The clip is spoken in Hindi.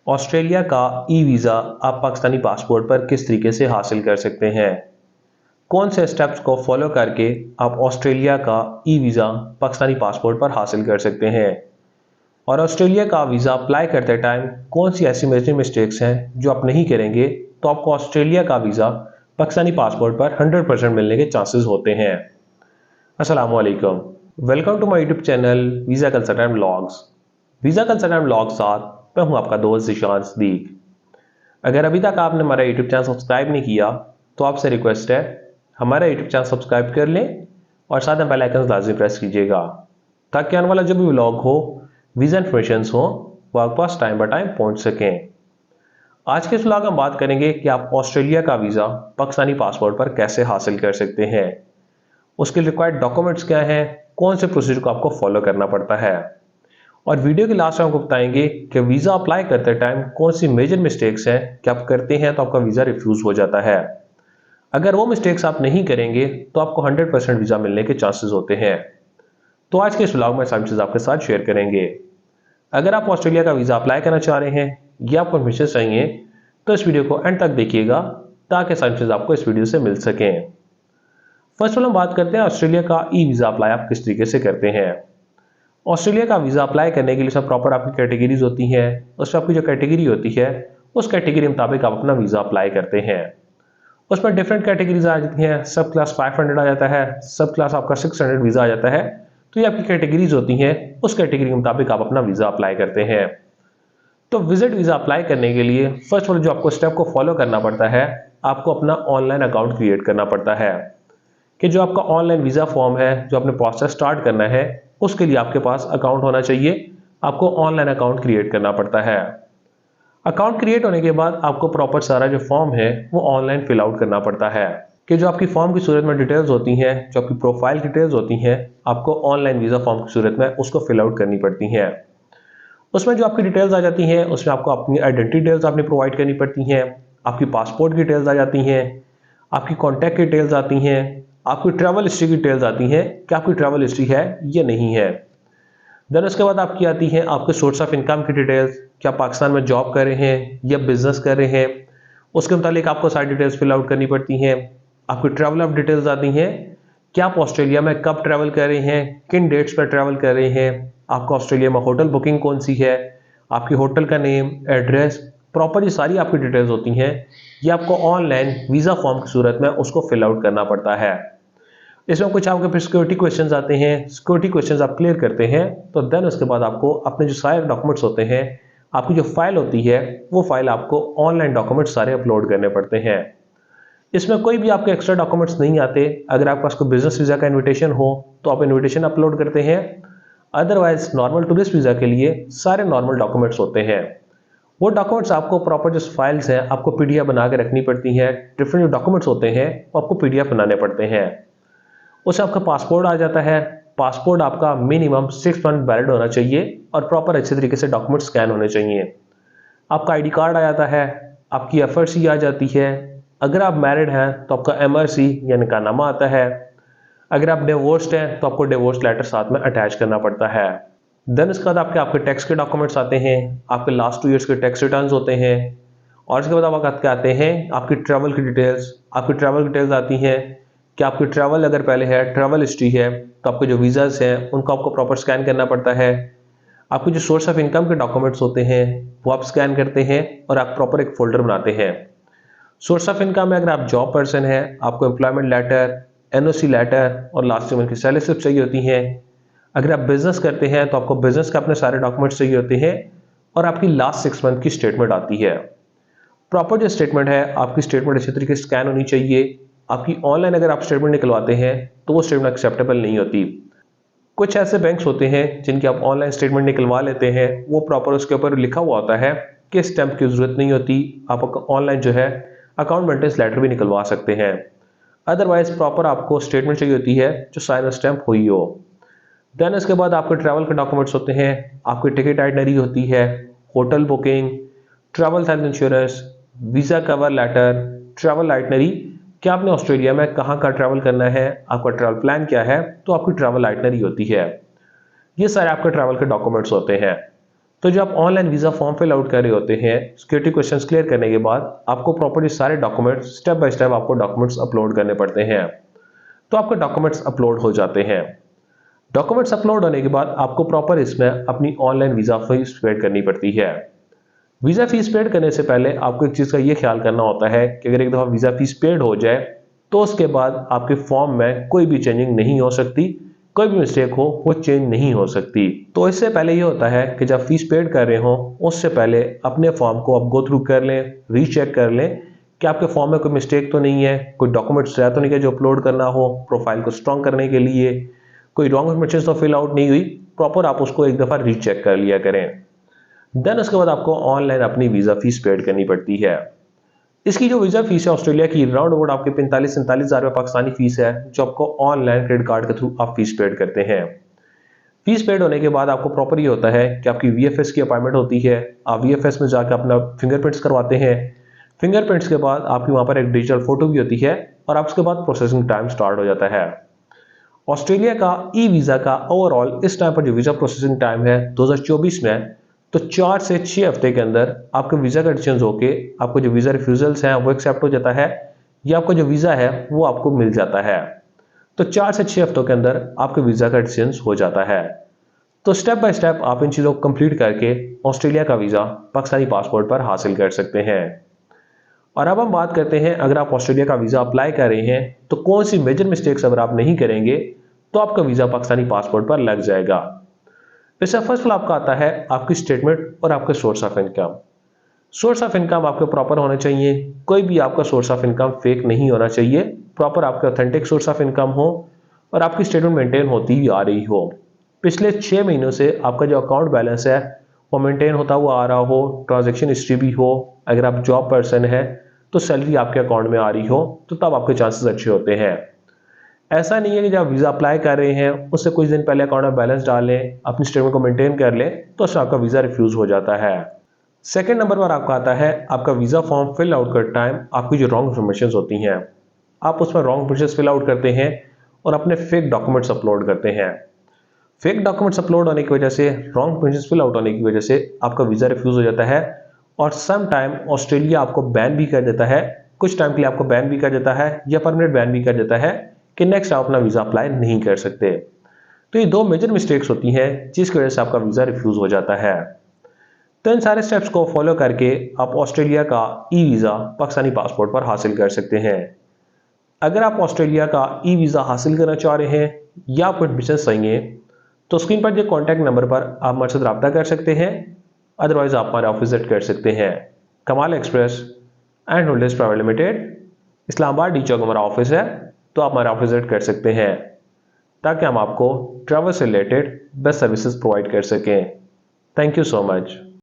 ऑस्ट्रेलिया का ई वीज़ा आप पाकिस्तानी पासपोर्ट पर किस तरीके से हासिल कर सकते हैं। कौन से स्टेप्स को फॉलो करके आप ऑस्ट्रेलिया का ई वीज़ा पाकिस्तानी पासपोर्ट पर हासिल कर सकते हैं। और ऑस्ट्रेलिया का वीज़ा अप्लाई करते टाइम कौन सी ऐसी मेजर मिस्टेक्स हैं जो आप नहीं करेंगे तो आपको ऑस्ट्रेलिया का वीज़ा पाकिस्तानी पासपोर्ट पर 100% मिलने के चांसेस होते हैं। अस्सलाम वालेकुम, welcome to my YouTube channel visa consultant vlogs. Visa consultant vlog साथ मैं हूं आपका दोस्त ज़ीशान सदीक। अगर अभी तक आपने हमारा यूट्यूब चैनल सब्सक्राइब नहीं किया तो आपसे रिक्वेस्ट है हमारा यूट्यूब चैनल सब्सक्राइब कर लें और साथ में बेल आइकन लाजमी प्रेस कीजिएगा ताकि आने वाला जो भी व्लॉग हो, वीज़ा इन्फॉर्मेशन हो, वो आपके पास टाइम बाय टाइम पहुंच सकें। आज के इस व्लॉग में हम बात करेंगे कि आप ऑस्ट्रेलिया का वीज़ा पाकिस्तानी पासपोर्ट पर कैसे हासिल कर सकते हैं, उसके रिक्वायर्ड डॉक्यूमेंट्स क्या हैं, कौन से प्रोसीजर को आपको फॉलो करना पड़ता है। और वीडियो के लास्ट में आपको बताएंगे कि वीज़ा अप्लाई करते टाइम कौन सी मेजर मिस्टेक्स हैं कि आप करते हैं तो आपका वीज़ा रिफ्यूज़ हो जाता है। अगर वो मिस्टेक्स आप नहीं करेंगे तो आपको 100% वीज़ा मिलने के चांसेस होते हैं। तो आज के इस व्लॉग में सारी चीज़ आपके साथ शेयर करेंगे। अगर आप ऑस्ट्रेलिया का वीज़ा अप्लाई करना चाह रहे हैं या आपको इन्फॉर्मेशन चाहिए तो इस वीडियो को एंड तक देखिएगा ताकि सारी चीज़ आपको इस वीडियो से मिल सकें। फर्स्ट ऑफ ऑल हम बात करते हैं ऑस्ट्रेलिया का ई वीज़ा अप्लाई आप किस तरीके से करते हैं। ऑस्ट्रेलिया का वीज़ा अप्लाई करने के लिए सब प्रॉपर आपकी कैटेगरीज होती हैं। उसमें आपकी जो कैटेगरी होती है उस कैटेगरी के मुताबिक आप अपना वीज़ा अप्लाई करते हैं। उसमें डिफरेंट कैटेगरीज आ जाती हैं। सब क्लास 500 आ जाता है, सब क्लास आपका 600 वीज़ा आ जाता है। तो ये आपकी कैटेगरीज होती हैं, उस कैटेगरी के मुताबिक आप अपना वीज़ा अप्लाई करते हैं। तो विजिट वीज़ा अप्लाई करने के लिए फर्स्ट वाला जो आपको स्टेप को फॉलो करना पड़ता है, आपको अपना ऑनलाइन अकाउंट क्रिएट करना पड़ता है। कि जो आपका ऑनलाइन वीज़ा फॉर्म है, जो आपने प्रोसेस स्टार्ट करना है, उसके लिए आपके पास अकाउंट होना चाहिए। आपको ऑनलाइन अकाउंट क्रिएट करना पड़ता है। अकाउंट क्रिएट होने के बाद आपको प्रॉपर सारा जो फॉर्म है वो ऑनलाइन फिल आउट करना पड़ता है। कि जो आपकी फॉर्म की सूरत में डिटेल्स होती हैं, जो आपकी प्रोफाइल डिटेल्स होती हैं, आपको ऑनलाइन वीज़ा फॉर्म की सूरत में उसको फिल आउट करनी पड़ती हैं। उसमें जो आपकी डिटेल्स आ जाती हैं उसमें आपको अपनी आइडेंटिटी डिटेल्स आपने प्रोवाइड करनी पड़ती हैं, आपकी पासपोर्ट की डिटेल्स आ जाती हैं, आपकी कॉन्टैक्ट की डिटेल्स आती हैं, आपकी ट्रैवल हिस्ट्री की डिटेल्स आती हैं कि आपकी ट्रैवल हिस्ट्री है या नहीं है। देन उसके बाद आपकी आती हैं आपके सोर्स ऑफ इनकम की डिटेल्स, क्या पाकिस्तान में जॉब कर रहे हैं या बिजनेस कर रहे हैं, उसके मुतालिक आपको सारी डिटेल्स फिल आउट करनी पड़ती हैं। आपकी ट्रैवल ऑफ डिटेल्स आती हैं कि आप ऑस्ट्रेलिया में कब ट्रैवल कर रहे हैं, किन डेट्स पर ट्रैवल कर रहे हैं, आपका ऑस्ट्रेलिया में होटल बुकिंग कौन सी है, आपकी होटल का नेम, एड्रेस, प्रॉपर ये सारी आपकी डिटेल्स होती हैं। ये आपको ऑनलाइन वीज़ा फॉर्म की सूरत में उसको फिल आउट करना पड़ता है। इसमें कुछ आपके फिर सिक्योरिटी क्वेश्चंस आते हैं। सिक्योरिटी क्वेश्चंस आप क्लियर करते हैं तो देन उसके बाद आपको अपने जो सारे डॉक्यूमेंट्स होते हैं, आपकी जो फाइल होती है, वो फाइल आपको ऑनलाइन डॉक्यूमेंट्स सारे अपलोड करने पड़ते हैं। इसमें कोई भी आपके एक्स्ट्रा डॉक्यूमेंट्स नहीं आते। अगर आपके पास कोई बिजनेस वीज़ा का इन्विटेशन हो तो आप इन्विटेशन अपलोड करते हैं। अदरवाइज नॉर्मल टूरिस्ट वीज़ा के लिए सारे नॉर्मल डॉक्यूमेंट्स होते हैं। वो डॉक्यूमेंट्स आपको प्रॉपर जो फाइल्स हैं आपको पीडीएफ बना के रखनी पड़ती हैं। डिफरेंट जो डॉक्यूमेंट्स होते हैं वो आपको पीडीएफ बनाने पड़ते हैं। उससे आपका पासपोर्ट आ जाता है। पासपोर्ट आपका मिनिमम 6 मंथ वैलिड होना चाहिए और प्रॉपर अच्छे तरीके से डॉक्यूमेंट स्कैन होने चाहिए। आपका आईडी कार्ड आ जाता है, आपकी एफआरसी आ जाती है। अगर आप मैरिड हैं तो आपका एमआरसी या निकाहनामा आता है। अगर आप डिवोर्स्ड हैं तो आपको डिवोर्स लेटर साथ में अटैच करना पड़ता है। देन उसके बाद आपके टैक्स के डॉक्यूमेंट्स आते हैं, आपके लास्ट 2 ईयर्स के टैक्स रिटर्न्स होते हैं। और इसके बाद आपके आते हैं आपकी ट्रैवल की डिटेल्स। आपकी ट्रैवल डिटेल्स आती हैं कि आपकी ट्रैवल अगर पहले है, ट्रैवल हिस्ट्री है, तो आपके जो वीज़ास हैं उनको आपको प्रॉपर स्कैन करना पड़ता है। आपके जो सोर्स ऑफ इनकम के डॉक्यूमेंट्स होते हैं वो आप स्कैन करते हैं और आप प्रॉपर एक फोल्डर बनाते हैं। सोर्स ऑफ इनकम में अगर आप जॉब पर्सन है, आपको एम्प्लॉयमेंट लेटर, एनओसी लेटर और लास्ट मंथ की सैलरी स्लिप चाहिए होती हैं। अगर आप बिजनेस करते हैं तो आपको बिजनेस के अपने सारे डॉक्यूमेंट्स चाहिए होते हैं और आपकी लास्ट 6 मंथ की स्टेटमेंट आती है। प्रॉपर जो स्टेटमेंट है आपकी स्टेटमेंट अच्छे तरीके से स्कैन होनी चाहिए। आपकी ऑनलाइन अगर आप स्टेटमेंट निकलवाते हैं तो वो स्टेटमेंट एक्सेप्टेबल नहीं होती। कुछ ऐसे बैंक्स होते हैं जिनकी आप ऑनलाइन स्टेटमेंट निकलवा लेते हैं, वो प्रॉपर उसके ऊपर लिखा हुआ होता है कि स्टैंप की जरूरत नहीं होती। आप ऑनलाइन जो है अकाउंट मेंटेनेंस लेटर भी निकलवा सकते हैं। अदरवाइज प्रॉपर आपको स्टेटमेंट चाहिए होती है जो साइन और स्टैंप हुई हो। देन इसके बाद आपके ट्रैवल के डॉक्यूमेंट्स होते हैं, आपकी टिकट आइटनरी होती है, hotel booking, travel health insurance, visa cover letter, travel itinerary, कि आपने ऑस्ट्रेलिया में कहाँ का ट्रैवल करना है, आपका ट्रैवल प्लान क्या है, तो आपकी ट्रैवल आइटनरी होती है। ये सारे आपके ट्रैवल के डॉक्यूमेंट्स होते हैं। तो जब आप online visa form fill out कर रहे होते हैं, सिक्योरिटी क्वेश्चंस क्लियर करने के बाद आपको प्रॉपर्ली सारे डॉक्यूमेंट्स स्टेप बाय स्टेप आपको डॉक्यूमेंट्स अपलोड करने पड़ते हैं। तो आपके डॉक्यूमेंट्स अपलोड हो जाते हैं। डॉक्यूमेंट्स अपलोड होने के बाद आपको प्रॉपर इसमें अपनी ऑनलाइन वीज़ा फीस पेड करनी पड़ती है। वीज़ा फीस पेड करने से पहले आपको एक चीज़ का ये ख्याल करना होता है कि अगर एक दफ़ा वीज़ा फीस पेड हो जाए तो उसके बाद आपके फॉर्म में कोई भी चेंजिंग नहीं हो सकती, कोई भी मिस्टेक हो वो चेंज नहीं हो सकती। तो इससे पहले ये होता है कि जब फीस पेड कर रहे हो उससे पहले अपने फॉर्म को आप गो थ्रू कर लें, रीचेक कर लें कि आपके फॉर्म में कोई मिस्टेक तो नहीं है, कोई डॉक्यूमेंट्स रह तो नहीं है जो अपलोड करना हो प्रोफाइल को स्ट्रॉन्ग करने के लिए, कोई रॉन्ग इन्फॉर्मेशन तो फिल आउट नहीं हुई। प्रॉपर आप उसको एक दफ़ा रीचेक कर लिया करें। देन उसके बाद आपको ऑनलाइन अपनी वीज़ा फीस पेड करनी पड़ती है। इसकी जो वीज़ा फीस है ऑस्ट्रेलिया की राउंड अबाउट आपके 45-47 हज़ार रुपये पाकिस्तानी फीस है, जो आपको ऑनलाइन क्रेडिट कार्ड के थ्रू आप फीस पेड करते हैं। फीस पेड होने के बाद आपको प्रॉपर ये होता है कि आपकी वीएफएस की अपॉइंटमेंट होती है। आप वीएफएस में जाकर अपना फिंगरप्रिंट्स करवाते हैं। फिंगरप्रिंट्स के बाद आपकी वहाँ पर एक डिजिटल फोटो भी होती है और आप उसके बाद प्रोसेसिंग टाइम स्टार्ट हो जाता है। ऑस्ट्रेलिया का ई वीज़ा का ओवरऑल इस टाइम पर जो वीज़ा प्रोसेसिंग टाइम है 2024 में, तो 4 से 6 हफ्ते के अंदर आपके वीज़ा का डिसीजन होके आपको जो वीज़ा रिफ्यूजल्स हैं वो एक्सेप्ट हो जाता है या आपका जो वीज़ा है वो आपको मिल जाता है। तो 4 से 6 हफ्तों के अंदर आपके वीज़ा का डिसीजन हो जाता है। तो स्टेप बाय स्टेप आप इन चीज़ों को कंप्लीट करके ऑस्ट्रेलिया का वीज़ा पाकिस्तानी पासपोर्ट पर हासिल कर सकते हैं। और अब हम बात करते हैं, अगर आप ऑस्ट्रेलिया का वीज़ा अप्लाई कर रहे हैं तो कौन सी मेजर मिस्टेक्स अगर आप नहीं करेंगे तो आपका वीज़ा पाकिस्तानी पासपोर्ट पर लग जाएगा। इससे फर्स्ट ऑफ आपका आता है आपकी स्टेटमेंट और आपका source of income. Source of income आपके प्रॉपर होना चाहिए, कोई भी आपका सोर्स ऑफ इनकम फेक नहीं होना चाहिए। प्रॉपर आपके ऑथेंटिक सोर्स ऑफ इनकम हो और आपकी स्टेटमेंट मेंटेन होती ही आ रही हो। पिछले 6 महीनों से आपका जो अकाउंट बैलेंस है वो मेंटेन होता हुआ आ रहा हो, ट्रांजैक्शन हिस्ट्री भी हो। अगर आप जॉब पर्सन है तो सैलरी आपके अकाउंट में आ रही हो तो तब आपके चांसेस अच्छे होते हैं। ऐसा नहीं है कि जब वीज़ा अप्लाई कर रहे हैं उससे कुछ दिन पहले अकाउंट में बैलेंस डाल लें, अपनी स्टेटमेंट को मेंटेन कर लें तो उससे आपका वीज़ा रिफ्यूज़ हो जाता है। सेकंड नंबर पर आपका आता है आपका वीज़ा फॉर्म फिल आउट कर टाइम आपकी जो रॉन्ग इन्फॉर्मेशन होती हैं, आप उसमें रॉन्ग इन्फॉर्मेशन फिल आउट करते हैं और अपने फेक डॉक्यूमेंट्स अपलोड करते हैं। फेक डॉक्यूमेंट्स अपलोड होने की वजह से, रॉन्ग इन्फॉर्मेशन फिल आउट होने की वजह से आपका वीज़ा रिफ्यूज़ हो जाता है और सम टाइम ऑस्ट्रेलिया आपको बैन भी कर देता है, कुछ टाइम के लिए आपको बैन भी कर देता है या परमानेंट बैन भी कर देता है कि नेक्स्ट आप अपना वीज़ा अप्लाई नहीं कर सकते। तो ये 2 मेजर मिस्टेक्स होती हैं जिसकी वजह से आपका वीज़ा रिफ्यूज़ हो जाता है। तो इन सारे स्टेप्स को फॉलो करके आप ऑस्ट्रेलिया का ई वीज़ा पाकिस्तानी पासपोर्ट पर हासिल कर सकते हैं। अगर आप ऑस्ट्रेलिया का ई वीज़ा हासिल करना चाह रहे हैं या आप कुछ बिजनेस चाहिए तो स्क्रीन पर जो कॉन्टैक्ट नंबर पर आप हमारे साथ रब्ता कर सकते हैं। अदरवाइज आप हमारे ऑफिस विजिट कर सकते हैं। Kamal express and holders private limited, Islamabad D Chowk हमारा ऑफिस है, तो आप हमारा ऑफिस विजिट कर सकते हैं ताकि हम आपको ट्रैवल से रिलेटेड बेस्ट सर्विसेज प्रोवाइड कर सकें। Thank you so much.